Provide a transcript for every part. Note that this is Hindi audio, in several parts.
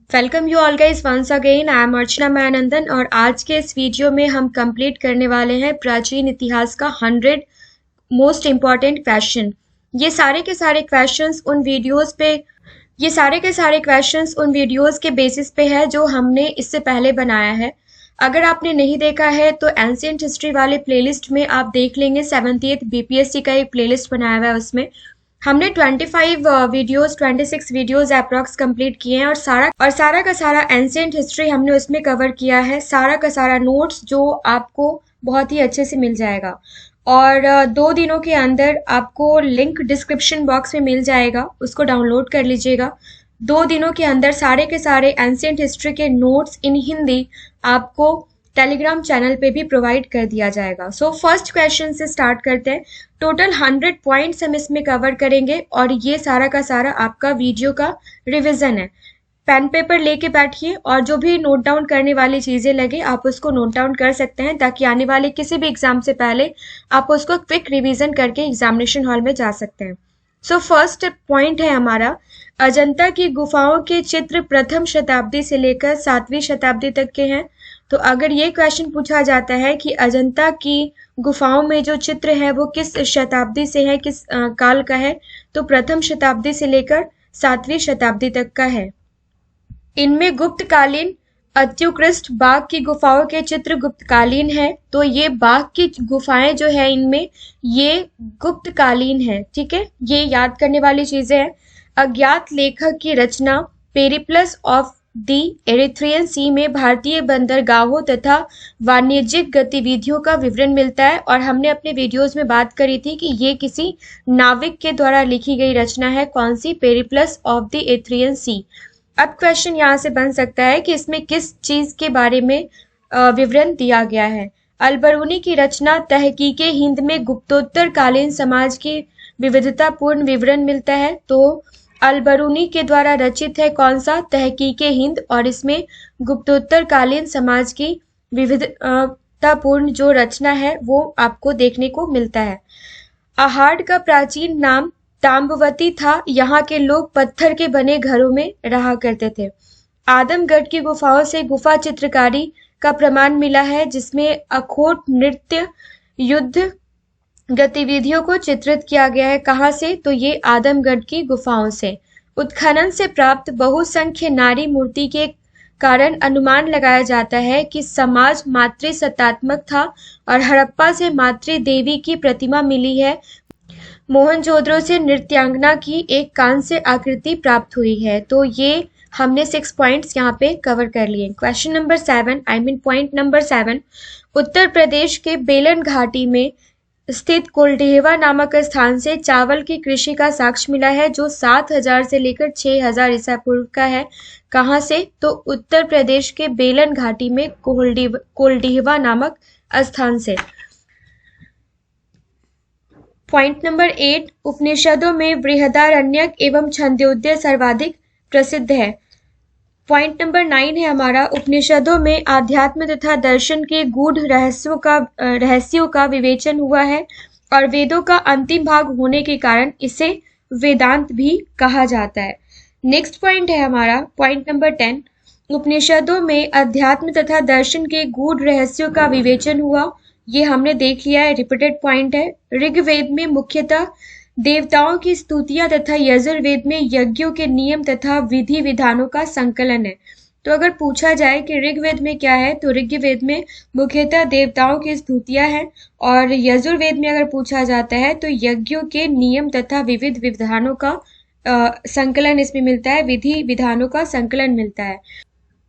Welcome you all guys once again. I am Archana Mahanandan और आज के इस वीडियो में हम कंप्लीट करने वाले हैं प्राचीन इतिहास का 100 मोस्ट इम्पॉर्टेंट क्वेश्चन। ये सारे के सारे क्वेश्चंस उन वीडियोस पे ये सारे के सारे क्वेश्चंस उन वीडियोस के बेसिस पे है जो हमने इससे पहले बनाया है। अगर आपने नहीं देखा है तो एंशिएंट हिस्ट्री वाले प्लेलिस्ट में आप देख लेंगे। 70th बीपीएससी का एक प्लेलिस्ट बनाया हुआ है, उसमें हमने 26 वीडियोस अप्रॉक्स कंप्लीट किए हैं और सारा का सारा एंशिएंट हिस्ट्री हमने उसमें कवर किया है। सारा का सारा नोट्स जो आपको बहुत ही अच्छे से मिल जाएगा और 2 दिनों के अंदर आपको लिंक डिस्क्रिप्शन बॉक्स में मिल जाएगा, उसको डाउनलोड कर लीजिएगा। 2 दिनों के अंदर सारे के सारे एंशिएंट हिस्ट्री के नोट्स इन हिंदी आपको टेलीग्राम चैनल पे भी प्रोवाइड कर दिया जाएगा। सो फर्स्ट क्वेश्चन से स्टार्ट करते हैं। टोटल 100 पॉइंट्स हम इसमें कवर करेंगे और ये सारा का सारा आपका वीडियो का रिवीजन है। पेन पेपर लेके बैठिए और जो भी नोट डाउन करने वाली चीजें लगे आप उसको नोट डाउन कर सकते हैं ताकि आने वाले किसी भी एग्जाम से पहले आप उसको क्विक रिवीजन करके एग्जामिनेशन हॉल में जा सकते हैं। सो फर्स्ट पॉइंट है हमारा, अजंता की गुफाओं के चित्र प्रथम शताब्दी से लेकर 7वीं शताब्दी तक के हैं। तो अगर ये क्वेश्चन पूछा जाता है कि अजंता की गुफाओं में जो चित्र है वो किस शताब्दी से है, किस काल का है, तो प्रथम शताब्दी से लेकर 7वीं शताब्दी तक का है। इनमें गुप्तकालीन अत्युत्कृष्ट बाघ की गुफाओं के चित्र गुप्तकालीन है, तो ये बाघ की गुफाएं जो है इनमें ये गुप्तकालीन है। ठीक है, ये याद करने वाली चीजें हैं। अज्ञात लेखक की रचना पेरिप्लस ऑफ दी एरिथ्रियन सी में भारतीय बंदरगाहों तथा वाणिज्यिक गतिविधियों का विवरण मिलता है और हमने अपने वीडियोस में बात करी थी कि ये किसी नाविक के द्वारा लिखी गई रचना है। कौन सी? पेरिप्लस ऑफ द एरिथ्रियन सी। अब क्वेश्चन यहाँ से बन सकता है कि इसमें किस चीज के बारे में विवरण दिया गया है। अलबरूनी की रचना तहकीके हिंद में गुप्तोत्तर कालीन समाज की विविधतापूर्ण विवरण मिलता है। तो अलबरूनी के द्वारा रचित है कौन सा? तहकीके हिंद, और इसमें गुप्तोत्तर कालीन समाज की विविधतापूर्ण जो रचना है वो आपको देखने को मिलता है। आहाड़ का प्राचीन नाम ताम्बवती था। यहाँ के लोग पत्थर के बने घरों में रहा करते थे। आदमगढ़ की गुफाओं से गुफा चित्रकारी का प्रमाण मिला है जिसमें अखोट नृत्य युद्ध गतिविधियों को चित्रित किया गया है। कहाँ से? तो ये आदमगढ़ की गुफाओं से। उत्खनन से प्राप्त बहुसंख्य नारी मूर्ति के कारण अनुमान लगाया जाता है कि समाज मातृसत्तात्मक था और हड़प्पा से मातृ देवी की प्रतिमा मिली है। मोहनजोदड़ो से नृत्यांगना की एक कांस्य आकृति प्राप्त हुई है। तो ये हमने 6 पॉइंट्स यहाँ पे कवर कर लिए। Question number 7, point number 7, Uttar Pradesh के बेलन घाटी में स्थित कोल्डेहवा नामक स्थान से चावल की कृषि का साक्ष्य मिला है जो 7000 से लेकर 6000 ईसा पूर्व का है। कहाँ से? तो उत्तर प्रदेश के बेलन घाटी में कोल्डेहवा नामक स्थान से। पॉइंट नंबर 8, उपनिषदों में बृहदारण्यक एवं छंदोदय सर्वाधिक प्रसिद्ध है। पॉइंट नंबर 9 है हमारा, उपनिषदों में आध्यात्म तथा दर्शन के गूढ़ रहस्यों का विवेचन हुआ है और वेदों का अंतिम भाग होने के कारण इसे वेदांत भी कहा जाता है। नेक्स्ट पॉइंट है हमारा, पॉइंट नंबर 10, उपनिषदों में अध्यात्म तथा दर्शन के गूढ़ रहस्यों का विवेचन हुआ। ये हमने देख लिया है, रिपीटेड पॉइंट है। ऋग्वेद में मुख्यतः देवताओं की स्तुतियां तथा यजुर्वेद में यज्ञों के नियम तथा विधि विधानों का संकलन है। तो अगर पूछा जाए कि ऋग्वेद में क्या है, तो ऋग्वेद में मुख्यतः देवताओं की स्तुतियां हैं और यजुर्वेद में अगर पूछा जाता है तो यज्ञों के नियम तथा विविध विधानों का संकलन इसमें मिलता है, विधि विधानों का संकलन मिलता है।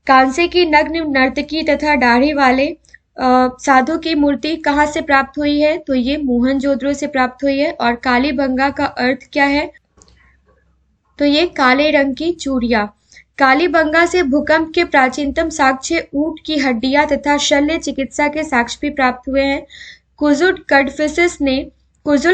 कांसे की नग्न नर्तकी तथा दाढ़ी वाले साधु की मूर्ति कहाँ से प्राप्त हुई है? तो ये मोहनजोदड़ो से प्राप्त हुई है। और कालीबंगा का अर्थ क्या है? तो ये काले रंग की चूड़ियां। कालीबंगा से भूकंप के प्राचीनतम साक्ष्य ऊंट की हड्डियां तथा शल्य चिकित्सा के साक्ष्य भी प्राप्त हुए हैं। कुजुल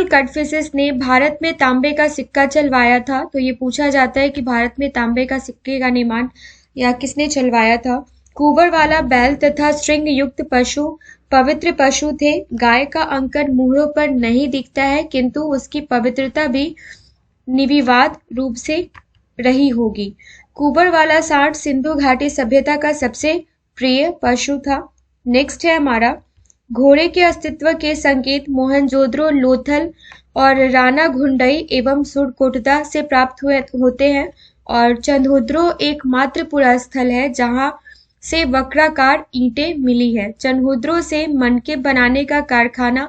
कडफिसिस ने भारत में तांबे का सिक्का चलवाया था। तो ये पूछा जाता है कि भारत में तांबे का सिक्के का निर्माण या किसने चलवाया था। कुबर वाला बैल तथा श्रृंग युक्त पशु पवित्र पशु थे। गाय का अंकन मुहरों पर नहीं दिखता है किंतु उसकी पवित्रता भी निर्विवाद रूप से रही होगी। कुबर वाला सांड सिंधु घाटी सभ्यता का सबसे प्रिय पशु था। नेक्स्ट है हमारा, घोड़े के अस्तित्व के संकेत मोहनजोदड़ो, लोथल और राना घुंडई एवं सुरकोटदा से प्राप्त होते हैं। और चंदोद्रो एकमात्र पुरास्थल है जहां से वक्राकार ईंटें मिली है। चंदोद्रो से मनके बनाने का कारखाना,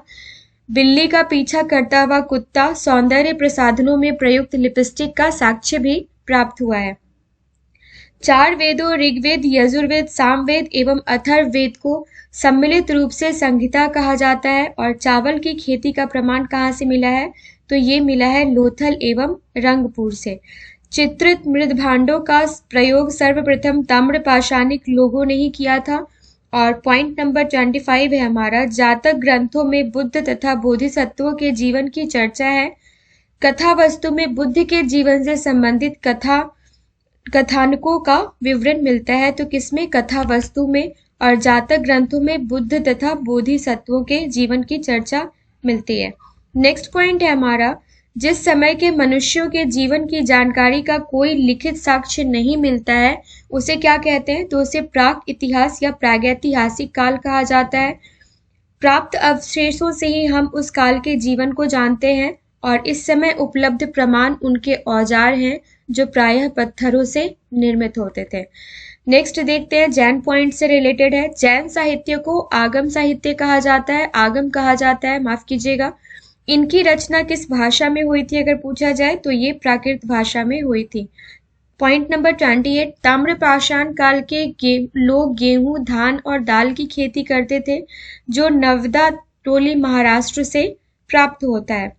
बिल्ली का पीछा करता हुआ कुत्ता, सौंदर्य प्रसाधनों में प्रयुक्त लिपस्टिक का साक्ष्य भी प्राप्त हुआ है। 4 वेदों ऋग्वेद, यजुर्वेद, सामवेद एवं अथर्ववेद को सम्मिलित रूप से संहिता कहा जाता है। और चावल की खेती का प्रमाण कहाँ से मिला है? तो ये मिला है लोथल एवं रंगपुर से। चित्रित मृद भांडों का प्रयोग सर्वप्रथम ताम्र पाषाणिक लोगों ने ही किया था। और पॉइंट नंबर 25 है हमारा, जातक ग्रंथों में बुद्ध तथा बोधिसत्वों के जीवन की चर्चा है। कथा वस्तु में बुद्ध के जीवन से संबंधित कथानकों का विवरण मिलता है। तो किसमें? कथा वस्तु में। और जातक ग्रंथों में बुद्ध तथा बोधिसत्वों के जीवन की चर्चा मिलती है। नेक्स्ट पॉइंट है हमारा, जिस समय के मनुष्यों के जीवन की जानकारी का कोई लिखित साक्ष्य नहीं मिलता है उसे क्या कहते हैं? तो उसे प्राक इतिहास या प्रागैतिहासिक काल कहा जाता है। प्राप्त अवशेषों से ही हम उस काल के जीवन को जानते हैं और इस समय उपलब्ध प्रमाण उनके औजार हैं जो प्रायः पत्थरों से निर्मित होते थे। नेक्स्ट देखते हैं, जैन पॉइंट से रिलेटेड है। जैन साहित्य को आगम साहित्य कहा जाता है, आगम कहा जाता है, माफ कीजिएगा। इनकी रचना किस भाषा में हुई थी अगर पूछा जाए तो ये प्राकृत भाषा में हुई थी। पॉइंट नंबर 28, ताम्रपाषाण काल के लोग गेहूं, धान और दाल की खेती करते थे जो नवदा टोली महाराष्ट्र से प्राप्त होता है।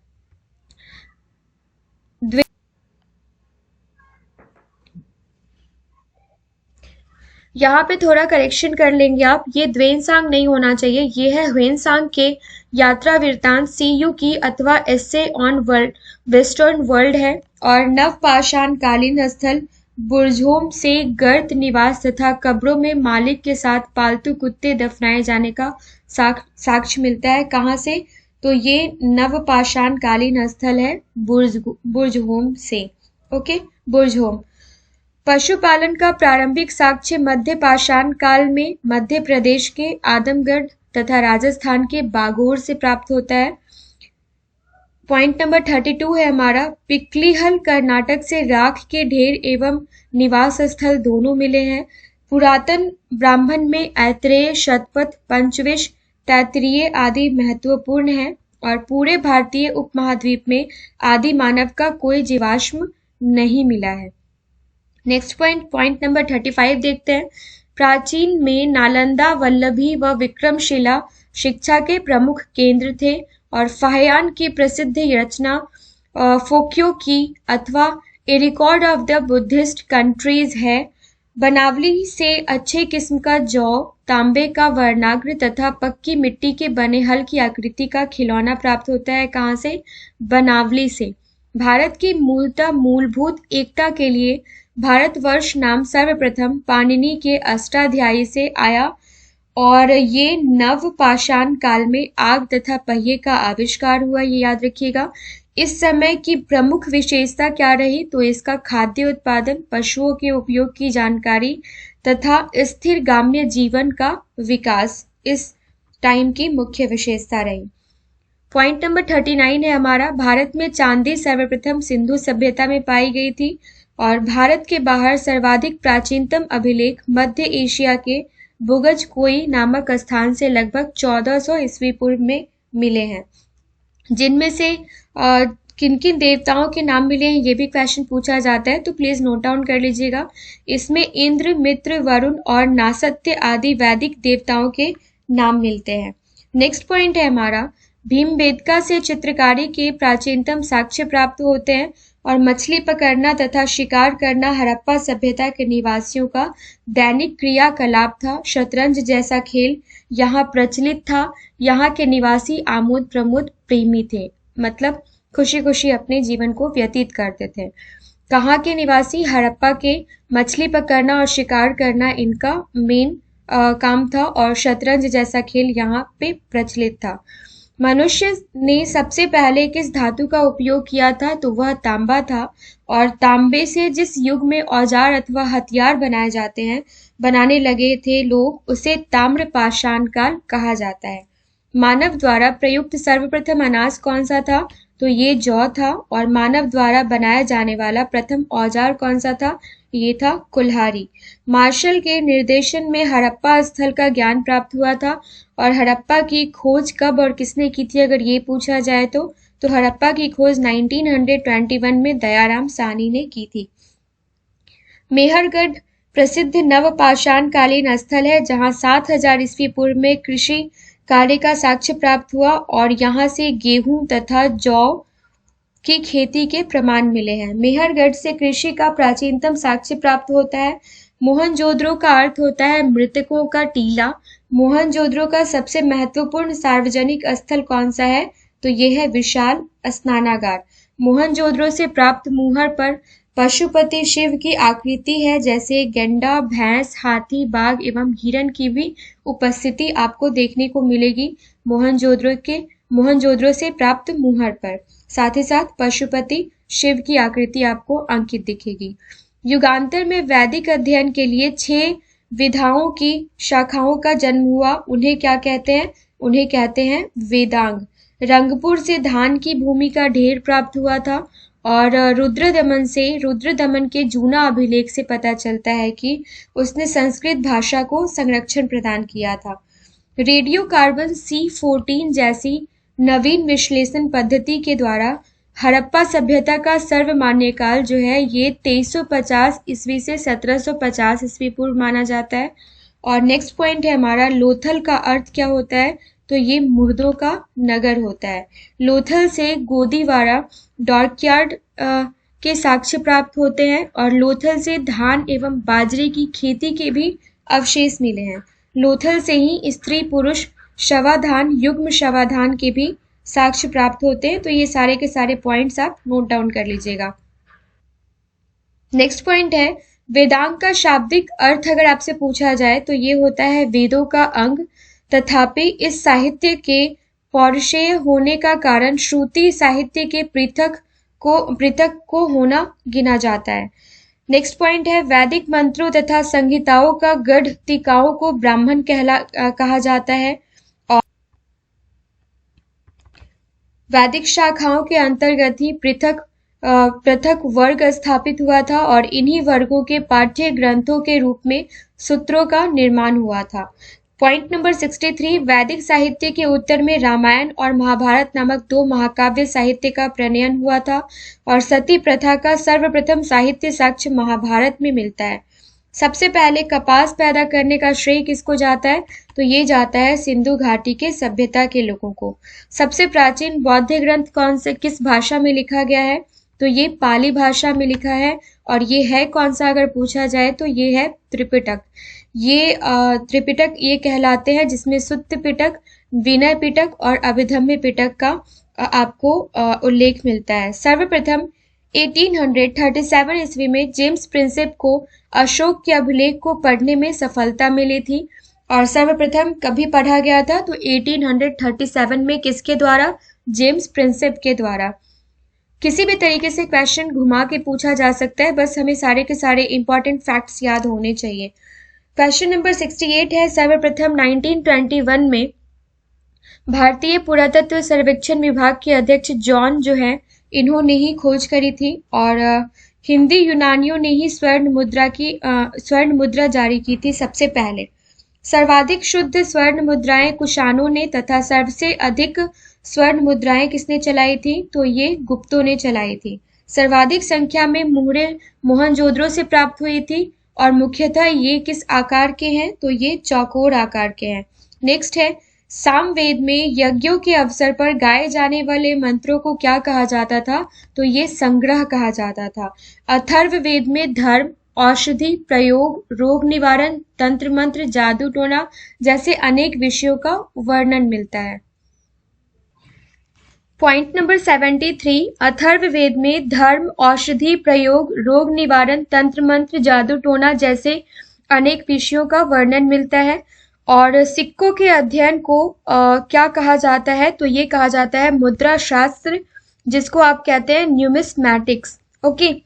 यहाँ पे थोड़ा करेक्शन कर लेंगे आप, ये द्वेनसांग नहीं होना चाहिए, ये है ह्वेनसांग के यात्रा वृत्तांत सीयू की अथवा एस्से ऑन वर्ल्ड वेस्टर्न वर्ल्ड है। और नवपाषाण कालीन स्थल बुर्जहोम से गर्त निवास तथा कब्रों में मालिक के साथ पालतू कुत्ते दफनाए जाने का साक्ष्य मिलता है। कहाँ से? तो ये नवपाषाण कालीन स्थल है बुर्जहोम से। ओके, बुर्जहोम। पशुपालन का प्रारंभिक साक्ष्य मध्य पाषाण काल में मध्य प्रदेश के आदमगढ़ तथा राजस्थान के बागोर से प्राप्त होता है। पॉइंट नंबर 32 है हमारा, पिक्लीहल कर्नाटक से राख के ढेर एवं निवास स्थल दोनों मिले हैं। पुरातन ब्राह्मण में ऐत्रेय, शतपथ, पंचविश, तैत्तिरीय आदि महत्वपूर्ण है। और पूरे भारतीय उपमहाद्वीप में आदि मानव का कोई जीवाश्म नहीं मिला है। नेक्स्ट पॉइंट नंबर 35 देखते हैं। प्राचीन में नालंदा, वल्लभी व विक्रमशिला शिक्षा के प्रमुख केंद्र थे। और फाहियान की प्रसिद्ध रचना फोक्यो की अथवा a record of the Buddhist countries है। बनावली से अच्छे किस्म का जौ, तांबे का वर्णाग्र तथा पक्की मिट्टी के बने हल की आकृति का खिलौना प्राप्त होता है। कहाँ से? बनावली से। भारत की मूलभूत एकता के लिए भारतवर्ष नाम सर्वप्रथम पाणिनि के अष्टाध्यायी से आया और ये नवपाषाण काल में आग तथा पहिए का आविष्कार हुआ, ये याद रखिएगा। इस समय की प्रमुख विशेषता क्या रही? तो इसका खाद्य उत्पादन, पशुओं के उपयोग की जानकारी तथा स्थिर ग्राम्य जीवन का विकास इस टाइम की मुख्य विशेषता रही। पॉइंट नंबर 39 है हमारा, भारत में चांदी सर्वप्रथम सिंधु सभ्यता में पाई गई थी। और भारत के बाहर सर्वाधिक प्राचीनतम अभिलेख मध्य एशिया के बुगजकोई नामक स्थान से लगभग 1400 ईस्वी पूर्व में मिले हैं। जिनमें से किन किन देवताओं के नाम मिले हैं ये भी क्वेश्चन पूछा जाता है, तो प्लीज नोट डाउन कर लीजिएगा। इसमें इंद्र, मित्र, वरुण और नासत्य आदि वैदिक देवताओं के नाम मिलते हैं। नेक्स्ट पॉइंट है हमारा, भीमबेटका से चित्रकारी के प्राचीनतम साक्ष्य प्राप्त होते हैं। और मछली पकड़ना तथा शिकार करना हड़प्पा सभ्यता के निवासियों का दैनिक क्रियाकलाप था। शतरंज जैसा खेल यहाँ प्रचलित था। यहाँ के निवासी आमोद प्रमोद प्रेमी थे, मतलब खुशी खुशी अपने जीवन को व्यतीत करते थे। कहाँ के निवासी? हड़प्पा के। मछली पकड़ना और शिकार करना इनका मेन काम था और शतरंज जैसा खेल यहाँ पे प्रचलित था। मनुष्य ने सबसे पहले किस धातु का उपयोग किया था? तो वह तांबा था। और तांबे से जिस युग में औजार अथवा हथियार बनाए जाते हैं, बनाने लगे थे लोग, उसे ताम्र पाषाण काल कहा जाता है। मानव द्वारा प्रयुक्त सर्वप्रथम अनाज कौन सा था? तो ये जौ था। और मानव द्वारा बनाया जाने वाला प्रथम औजार कौन सा था? ये था कुल्हाड़ी। मार्शल के निर्देशन में हड़प्पा स्थल का ज्ञान प्राप्त हुआ था। और हड़प्पा की खोज कब और किसने की थी, अगर ये पूछा जाए तो हड़प्पा की खोज 1921 में दयाराम साहनी ने की थी। मेहरगढ़ प्रसिद्ध नवपाषाण कालीन स्थल है, जहां 7000 ईस्वी पूर्व में कृषि कार्य का साक्ष्य प्राप्त हुआ और यहाँ से गेहूं तथा जौ की खेती के प्रमाण मिले हैं। मेहरगढ़ से कृषि का प्राचीनतम साक्ष्य प्राप्त होता है। मोहनजोदड़ो का अर्थ होता है मृतकों का टीला। मोहनजोदड़ो का सबसे महत्वपूर्ण सार्वजनिक स्थल कौन सा है? तो यह है विशाल स्नानागार। मोहनजोदड़ो से प्राप्त मुहर पर पशुपति शिव की आकृति है, जैसे गेंडा, भैंस, हाथी, बाघ एवं हिरण की भी उपस्थिति आपको देखने को मिलेगी मोहनजोदड़ो से प्राप्त मुहर पर। साथ ही साथ पशुपति शिव की आकृति आपको अंकित दिखेगी। युगांतर में वैदिक अध्ययन के लिए 6 विधाओं की शाखाओं का जन्म हुआ। उन्हें क्या कहते हैं? उन्हें कहते हैं वेदांग। रंगपुर से धान की भूमि का ढेर प्राप्त हुआ था। और रुद्रदमन के जूना अभिलेख से पता चलता है कि उसने संस्कृत भाषा को संरक्षण प्रदान किया था। रेडियो कार्बन C14 जैसी नवीन विश्लेषण पद्धति के द्वारा हड़प्पा सभ्यता का सर्वमान्य काल जो है ये 2350 ईस्वी से 1750 ईस्वी पूर्व माना जाता है। और नेक्स्ट पॉइंट है हमारा, लोथल का अर्थ क्या होता है? तो ये मुर्दों का नगर होता है। लोथल से गोदीवारा डॉकयार्ड के साक्ष्य प्राप्त होते हैं। और लोथल से धान एवं बाजरे की खेती के भी अवशेष मिले हैं। लोथल से ही स्त्री पुरुष शवाधान, युग्म शवाधान के भी साक्ष्य प्राप्त होते हैं। तो ये सारे के सारे पॉइंट्स आप नोट डाउन कर लीजिएगा। नेक्स्ट पॉइंट है वेदांग का शाब्दिक अर्थ अगर आपसे पूछा जाए तो ये होता है वेदों का अंग। तथापि इस साहित्य के पौरुषेय होने का कारण श्रुति साहित्य के पृथक को होना गिना जाता है। नेक्स्ट पॉइंट है वैदिक मंत्रों तथा संहिताओं का गढ़ टीकाओं को ब्राह्मण कहा जाता है। और वैदिक शाखाओं के अंतर्गत ही पृथक वर्ग स्थापित हुआ था और इन्हीं वर्गों के पाठ्य ग्रंथों के रूप में सूत्रों का निर्माण हुआ था। पॉइंट नंबर 63 वैदिक साहित्य के उत्तर में रामायण और महाभारत नामक 2 महाकाव्य साहित्य का प्रणयन हुआ था और सती प्रथा का सर्वप्रथम साहित्य साक्ष्य महाभारत में मिलता है। सबसे पहले कपास पैदा करने का श्रेय किसको जाता है? तो ये जाता है सिंधु घाटी के सभ्यता के लोगों को। सबसे प्राचीन बौद्ध ग्रंथ किस भाषा में लिखा गया है? तो ये पाली भाषा में लिखा है। और ये है कौन सा अगर पूछा जाए तो ये है त्रिपिटक। ये त्रिपिटक ये कहलाते हैं जिसमें सुत्त पिटक, विनय पिटक और अभिधम्य पिटक का आपको उल्लेख मिलता है। सर्वप्रथम 1837 ईस्वी में जेम्स प्रिंसेप को अशोक के अभिलेख को पढ़ने में सफलता मिली थी। और सर्वप्रथम कभी पढ़ा गया था? तो 1837 में किसके द्वारा? जेम्स प्रिंसेप के द्वारा। किसी भी तरीके से क्वेश्चन घुमा के पूछा जा सकता है, बस हमें सारे के सारे इंपॉर्टेंट फैक्ट्स याद होने चाहिए। क्वेश्चन नंबर 68 है सर्वप्रथम 1921 में भारतीय पुरातत्व सर्वेक्षण विभाग के अध्यक्ष जॉन जो है इन्होंने ही खोज करी थी। और हिंदी यूनानियों ने ही स्वर्ण मुद्रा जारी की थी सबसे पहले। सर्वाधिक शुद्ध स्वर्ण मुद्राएं कुषाणों ने तथा सबसे अधिक स्वर्ण मुद्राएं किसने चलाई थी? तो ये गुप्तों ने चलाई थी। सर्वाधिक संख्या में मुहरें मोहनजोदड़ो से प्राप्त हुई थी और मुख्यतः ये किस आकार के हैं? तो ये चौकोर आकार के हैं। नेक्स्ट है सामवेद में यज्ञों के अवसर पर गाए जाने वाले मंत्रों को क्या कहा जाता था? तो ये संग्रह कहा जाता था। अथर्ववेद में धर्म, औषधि, प्रयोग, रोग निवारण, तंत्र मंत्र, जादू टोना जैसे अनेक विषयों का वर्णन मिलता है। पॉइंट नंबर 73 अथर्ववेद में धर्म, औषधि, प्रयोग, रोग निवारण, तंत्र मंत्र, जादू टोना जैसे अनेक विषयों का वर्णन मिलता है। और सिक्कों के अध्ययन को क्या कहा जाता है? तो ये कहा जाता है मुद्रा शास्त्र, जिसको आप कहते हैं न्यूमिस्मैटिक्स। ओके,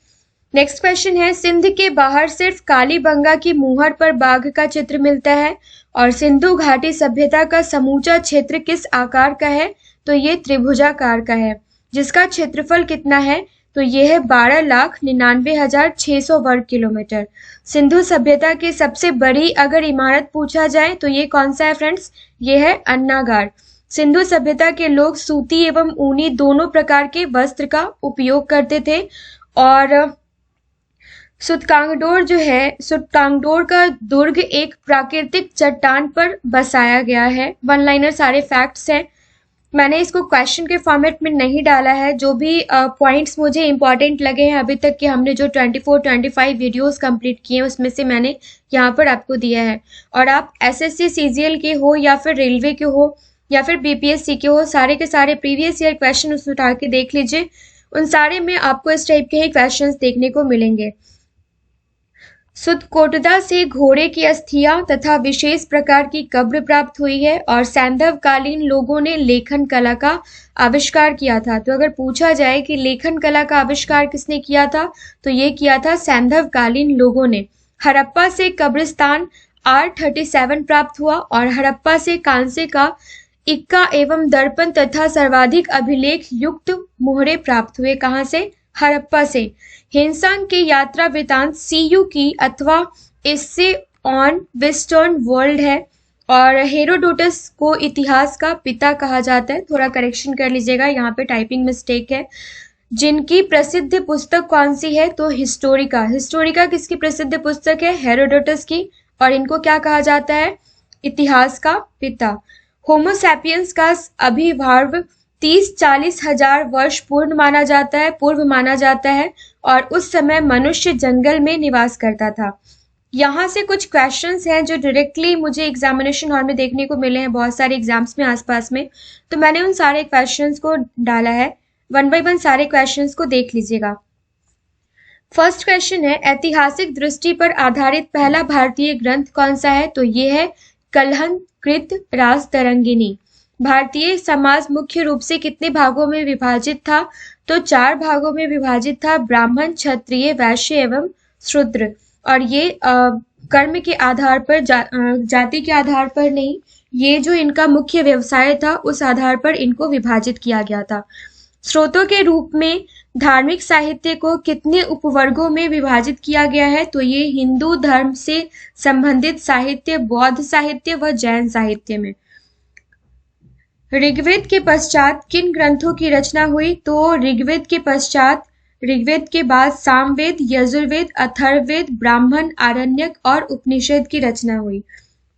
नेक्स्ट क्वेश्चन है, सिंध के बाहर सिर्फ कालीबंगा की मुहर पर बाघ का चित्र मिलता है और सिंधु घाटी सभ्यता का समूचा क्षेत्र किस आकार का है? तो ये त्रिभुजाकार का है, जिसका क्षेत्रफल कितना है? तो ये है 12,99,600 वर्ग किलोमीटर। सिंधु सभ्यता की सबसे बड़ी अगर इमारत पूछा जाए तो ये कौन सा है फ्रेंड्स? ये है अन्नागार। सिंधु सभ्यता के लोग सूती एवं ऊनी दोनों प्रकार के वस्त्र का उपयोग करते थे और सुतकांगडोर का दुर्ग एक प्राकृतिक चट्टान पर बसाया गया है। वन लाइनर सारे फैक्ट्स हैं, मैंने इसको क्वेश्चन के फॉर्मेट में नहीं डाला है। जो भी पॉइंट्स मुझे इंपॉर्टेंट लगे हैं अभी तक कि हमने जो 24-25 वीडियोस कंप्लीट किए हैं उसमें से मैंने यहाँ पर आपको दिया है। और आप एसएससी सीजीएल के हो या फिर रेलवे के हो या फिर बीपीएससी के हो, सारे के सारे प्रीवियस ईयर क्वेश्चन उसमें उठा के देख लीजिए, उन सारे में आपको इस टाइप के ही क्वेश्चन देखने को मिलेंगे। सुतकोटदा से घोड़े की अस्थियां तथा विशेष प्रकार की कब्र प्राप्त हुई है और सैंधवकालीन लोगों ने लेखन कला का आविष्कार किया था। तो अगर पूछा जाए कि लेखन कला का आविष्कार किसने किया था, तो ये किया था सैंधवकालीन लोगों ने। हड़प्पा से कब्रिस्तान R37 प्राप्त हुआ और हड़प्पा से कांसे का इक्का एवं दर्पण तथा सर्वाधिक अभिलेख युक्त मोहरे प्राप्त हुए। कहाँ से? हड़प्पा से। हेनसांग के यात्रा वृतांत सीयू की अथवा इससे ऑन वेस्टर्न वर्ल्ड है और हेरोडोटस को इतिहास का पिता कहा जाता है। थोड़ा करेक्शन कर लीजिएगा, यहाँ पे टाइपिंग मिस्टेक है। जिनकी प्रसिद्ध पुस्तक कौन सी है? तो हिस्टोरिका। हिस्टोरिका किसकी प्रसिद्ध पुस्तक है? हेरोडोटस की। और इनको क्या कहा जाता है? इतिहास का पिता। होमोसैपियंस का आविर्भाव 30-40 हजार वर्ष पूर्व माना जाता है और उस समय मनुष्य जंगल में निवास करता था। यहाँ से कुछ क्वेश्चंस हैं जो डायरेक्टली मुझे एग्जामिनेशन हॉल में देखने को मिले हैं बहुत सारे एग्जाम्स में आसपास में, तो मैंने उन सारे क्वेश्चंस को डाला है। वन बाय वन सारे क्वेश्चंस को देख लीजिएगा। फर्स्ट क्वेश्चन है, ऐतिहासिक दृष्टि पर आधारित पहला भारतीय ग्रंथ कौन सा है? तो ये है कलहंकृत राजतरंगिणी। भारतीय समाज मुख्य रूप से कितने भागों में विभाजित था? तो 4 भागों में विभाजित था, ब्राह्मण, क्षत्रिय, वैश्य एवं शूद्र। और ये कर्म के आधार पर, जाति के आधार पर नहीं, ये जो इनका मुख्य व्यवसाय था उस आधार पर इनको विभाजित किया गया था। स्रोतों के रूप में धार्मिक साहित्य को कितने उपवर्गों में विभाजित किया गया है? तो ये हिंदू धर्म से संबंधित साहित्य, बौद्ध साहित्य व जैन साहित्य में। ऋग्वेद के पश्चात किन ग्रंथों की रचना हुई? तो ऋग्वेद के बाद सामवेद, यजुर्वेद, अथर्ववेद, ब्राह्मण, आरण्यक और उपनिषद की रचना हुई।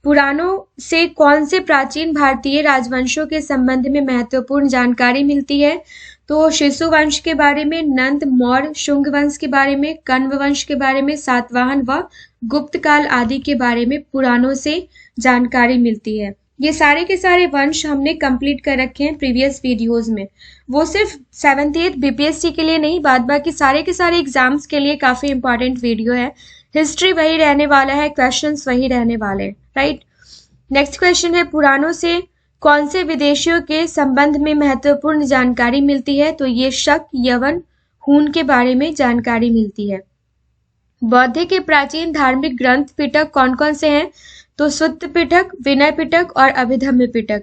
पुराणों से कौन से प्राचीन भारतीय राजवंशों के संबंध में महत्वपूर्ण जानकारी मिलती है? तो शिशु वंश के बारे में, नंद, मौर्य, शुंग वंश के बारे में, कण्व वंश के बारे में, सातवाहन व गुप्त काल आदि के बारे में पुराणों से जानकारी मिलती है। ये सारे के सारे वंश हमने कंप्लीट कर रखे हैं प्रीवियस वीडियोस में। वो सिर्फ 7th 8th बीपीएससी के लिए नहीं, बाद बाकी सारे के सारे एग्जाम्स के लिए काफी इंपॉर्टेंट वीडियो है। हिस्ट्री वही रहने वाला है, क्वेश्चंस वही रहने वाले, राइट। नेक्स्ट क्वेश्चन है, पुराणों से कौन से विदेशियों के संबंध में महत्वपूर्ण जानकारी मिलती है? तो ये शक, यवन, हून के बारे में जानकारी मिलती है। बौद्ध के प्राचीन धार्मिक ग्रंथ पिटक कौन कौन से हैं? तो सुत्त पिटक, विनय पिटक और अभिधम्म पिटक।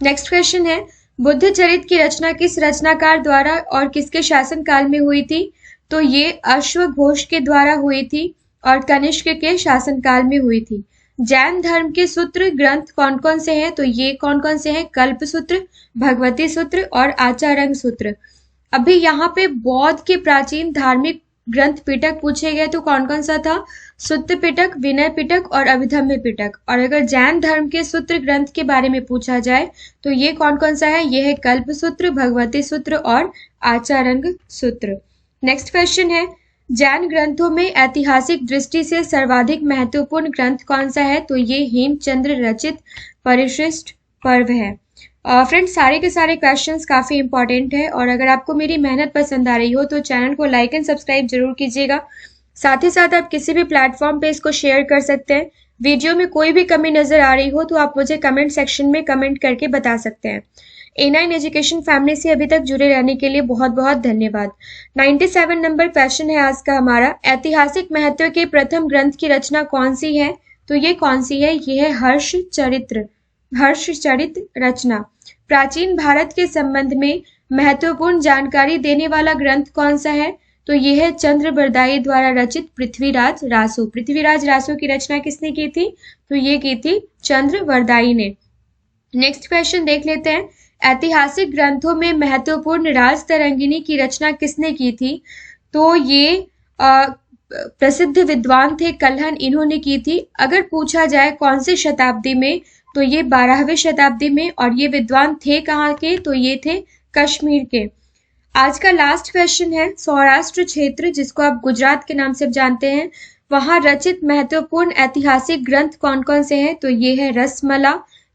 नेक्स्ट क्वेश्चन है, बुद्ध चरित की रचना किस रचनाकार द्वारा और किसके शासन काल में हुई थी? तो ये अश्वघोष के द्वारा हुई थी और कनिष्क के शासन काल में हुई थी। जैन धर्म के सूत्र ग्रंथ कौन कौन से हैं? तो ये कौन कौन से हैं? कल्प सूत्र, भगवती सूत्र और आचार्य सूत्र। अभी यहाँ पे बौद्ध के प्राचीन धार्मिक ग्रंथ पिटक पूछे गए तो कौन कौन सा था? सुत्त पिटक, विनय पिटक और अभिधम्म पिटक। और अगर जैन धर्म के सूत्र ग्रंथ के बारे में पूछा जाए तो ये कौन कौन सा है? ये है कल्प सूत्र, भगवती सूत्र और आचार्य सूत्र। नेक्स्ट क्वेश्चन है, जैन ग्रंथों में ऐतिहासिक दृष्टि से सर्वाधिक महत्वपूर्ण ग्रंथ कौन सा है? तो ये हेमचंद्र रचित परिशिष्ट पर्व है। फ्रेंड्स, सारे के सारे क्वेश्चंस काफ़ी इंपॉर्टेंट है और अगर आपको मेरी मेहनत पसंद आ रही हो तो चैनल को लाइक एंड सब्सक्राइब जरूर कीजिएगा। साथ ही साथ आप किसी भी प्लेटफॉर्म पे इसको शेयर कर सकते हैं। वीडियो में कोई भी कमी नजर आ रही हो तो आप मुझे कमेंट सेक्शन में कमेंट करके बता सकते हैं। A9 एजुकेशन फैमिली से अभी तक जुड़े रहने के लिए बहुत बहुत धन्यवाद। 97 नंबर क्वेश्चन है आज का हमारा, ऐतिहासिक महत्व के प्रथम ग्रंथ की रचना कौन सी है? तो ये कौन सी है? ये है हर्षचरित रचना। प्राचीन भारत के संबंध में महत्वपूर्ण जानकारी देने वाला ग्रंथ कौन सा है? तो ये है चंद्रबरदाई द्वारा रचित पृथ्वीराज रासो। पृथ्वीराज रासो की रचना किसने की थी? तो ये की थी चंद्रबरदाई ने। नेक्स्ट क्वेश्चन देख लेते हैं, ऐतिहासिक ग्रंथों में महत्वपूर्ण राज तरंगिणी की रचना किसने की थी? तो ये प्रसिद्ध विद्वान थे कल्हण, इन्होंने की थी। अगर पूछा जाए कौन सी शताब्दी में, तो ये 12वीं शताब्दी में, और ये विद्वान थे कहाँ के? तो ये थे कश्मीर के। आज का लास्ट क्वेश्चन है, सौराष्ट्र क्षेत्र जिसको आप गुजरात के नाम से जानते हैं, वहां रचित महत्वपूर्ण ऐतिहासिक ग्रंथ कौन कौन से हैं? तो ये है रसमला,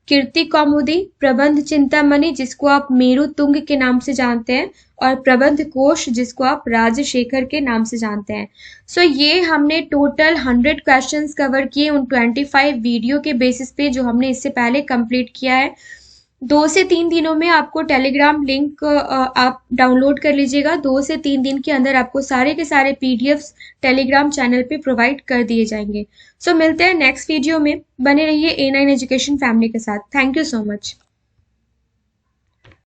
कीर्ति कौमुदी, प्रबंध चिंतामणि जिसको आप मेरु तुंग के नाम से जानते हैं, और प्रबंध कोश जिसको आप राजशेखर के नाम से जानते हैं। सो ये हमने टोटल 100 क्वेश्चंस कवर किए उन 25 वीडियो के बेसिस पे जो हमने इससे पहले कंप्लीट किया है। 2 से 3 दिनों में आपको टेलीग्राम लिंक आप डाउनलोड कर लीजिएगा। 2 से 3 दिन के अंदर आपको सारे के सारे पीडीएफ्स टेलीग्राम चैनल पे प्रोवाइड कर दिए जाएंगे। सो मिलते हैं नेक्स्ट वीडियो में। बने रहिए A9 एजुकेशन फैमिली के साथ। Thank you so much.